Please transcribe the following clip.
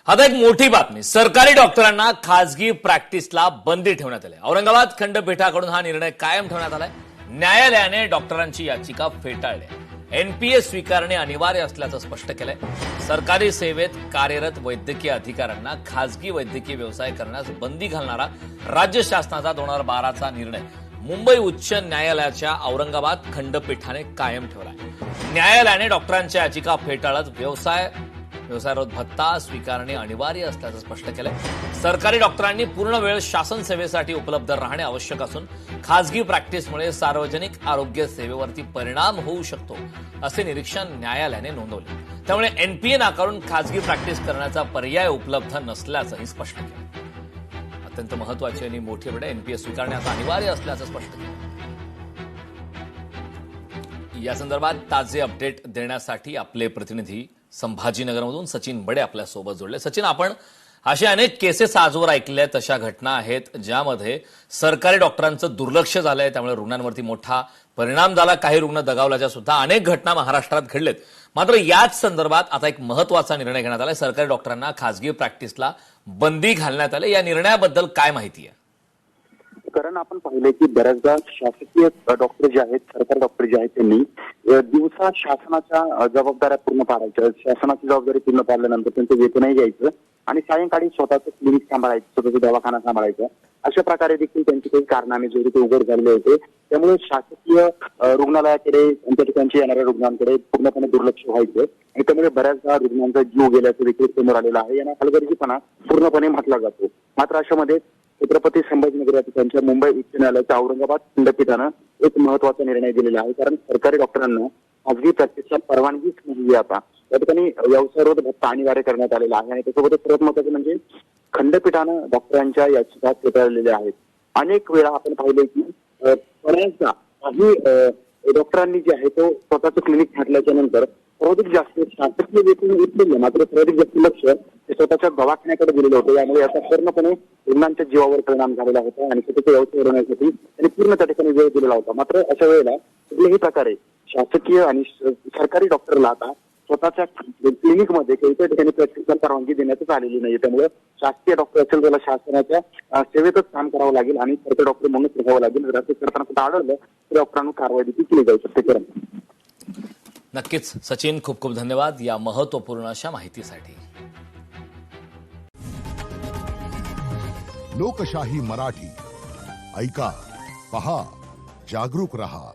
आता एक मोठी बातमी, सरकारी डॉक्टरांना खासगी प्रॅक्टिसला बंदी ठेवण्यात आली। औरंगाबाद खंडपीठाकडून हा निर्णय कायम ठेवण्यात आलाय। न्यायालयाने डॉक्टरांची याचिका फेटाळली। एनपीए स्वीकारणे अनिवार्य असल्याचं स्पष्ट केलंय। सरकारी सेवेत कार्यरत वैद्यकीय अधिकाऱ्यांना खासगी वैद्यकीय व्यवसाय करण्यास बंदी घालणारा राज्य शासनाचा 2012चा निर्णय मुंबई उच्च न्यायालयाच्या औरंगाबाद खंडपीठाने कायम ठेवलाय। न्यायालयाने डॉक्टरांच्या याचिका फेटाळत व्यवसायरोध भत्ता स्वीकारणे अनिवार्य असल्याचं स्पष्ट केलंय। सरकारी डॉक्टरांनी पूर्ण वेळ शासन सेवेसाठी उपलब्ध राहणे आवश्यक असून खासगी प्रॅक्टिसमुळे सार्वजनिक आरोग्य सेवेवरती परिणाम होऊ शकतो असे निरीक्षण न्यायालयाने नोंदवले। त्यामुळे एनपीए नाकारून खासगी प्रॅक्टिस करण्याचा पर्याय उपलब्ध नसल्याचंही स्पष्ट केलं। अत्यंत महत्वाची आणि मोठी अपडेट, एनपीए स्वीकारण्याचा अनिवार्य असल्याचं स्पष्ट केलं। या संदर्भात ताजे अपडेट देण्यासाठी आपले प्रतिनिधी संभाजीनगरमधून सचिन बडे आपल्यासोबत जोडले। सचिन, आपण अशा अनेक केसेस आजवर ऐकल्या आहेत, अशा घटना आहेत ज्यामध्ये सरकारी डॉक्टरांचं दुर्लक्ष झालंय, त्यामुळे रुग्णांवरती मोठा परिणाम झाला, काही रुग्ण दगावल्याच्या सुद्धा अनेक घटना महाराष्ट्रात घडलेत। मात्र याच संदर्भात आता एक महत्वाचा निर्णय घेण्यात आलाय। सरकारी डॉक्टरांना खासगी प्रॅक्टिसला बंदी घालण्यात आली। या निर्णयाबद्दल काय माहिती आहे? कारण आपण पाहिले की बऱ्याचदा शासकीय डॉक्टर जे आहेत, सरकारी डॉक्टर जे आहेत, त्यांनी दिवसा शासनाच्या जबाबदाऱ्या पूर्ण पाडायच्या, शासनाची जबाबदारी पूर्ण पाडल्यानंतर त्यांचं वेतनही घ्यायचं आणि सायंकाळी स्वतःचं क्लिनिक सांभाळायचं, स्वतःचा दवाखाना सांभाळायचा। अशा प्रकारे देखील त्यांचे काही कारनामे जे होते उघड झालेले होते। त्यामुळे शासकीय रुग्णालयाकडे, त्यांच्या ठिकाणच्या येणाऱ्या रुग्णांकडे पूर्णपणे दुर्लक्ष व्हायचं आणि त्यामुळे बऱ्याचदा रुग्णांचा जीव गेल्याचं देखील समोर आलेला आहे। यांना हलगर्जीपणा पूर्णपणे म्हटला जातो। मात्र अशामध्ये छत्रपती संभाजीनगर या ठिकाणच्या मुंबई उच्च न्यायालयाच्या औरंगाबाद खंडपीठानं एक महत्वाचा निर्णय दिलेला आहे। कारण सरकारी डॉक्टरांना खासगी प्रॅक्टिसला परवानगीच नाही आता। या ठिकाणी व्यवसायरोध भत्ता अनिवार्य करण्यात आलेला आहे आणि त्यासोबतच सर्वात महत्वाचं म्हणजे खंडपीठानं डॉक्टरांच्या याचिका फेटाळलेल्या आहेत। अनेक वेळा आपण पाहिले की बऱ्याचदा काही डॉक्टरांनी जे आहे तो स्वतःचं क्लिनिक फाटल्याच्या नंतर सर्वाधिक जास्त शासकीय वेतन घेतलेलं, मात्र सर्वाधिक जास्त लक्ष ते स्वतःच्या दवाखान्याकडे दिलेलं होतं। यामुळे याचा पूर्णपणे रुग्णांच्या जीवावर परिणाम झालेला होता आणि स्वतःचा व्यवसाय वाढवण्यासाठी त्यांनी पूर्ण त्या ठिकाणी वेळ दिलेला होता। मात्र अशा वेळेला कुठल्याही प्रकारे शासकीय आणि सरकारी डॉक्टरला आता स्वतःच्या क्लिनिकमध्ये कोणत्या ठिकाणी प्रॅक्टिसला परवानगी देण्यातच आलेली नाही। त्यामुळे शासकीय डॉक्टर असेल त्याला शासनाच्या सेवेतच काम करावं लागेल आणि सरकारी डॉक्टर म्हणूनच राहावं लागेल। जर असं करताना सुद्धा आढळलं तर डॉक्टरांना कारवाई देखील केली जाऊ शकते। नक्कीच सचिन, खूप खूप धन्यवाद या महत्वपूर्ण अशा माहितीसाठी। लोकशाही मराठी ऐका, पहा, जागरूक रहा।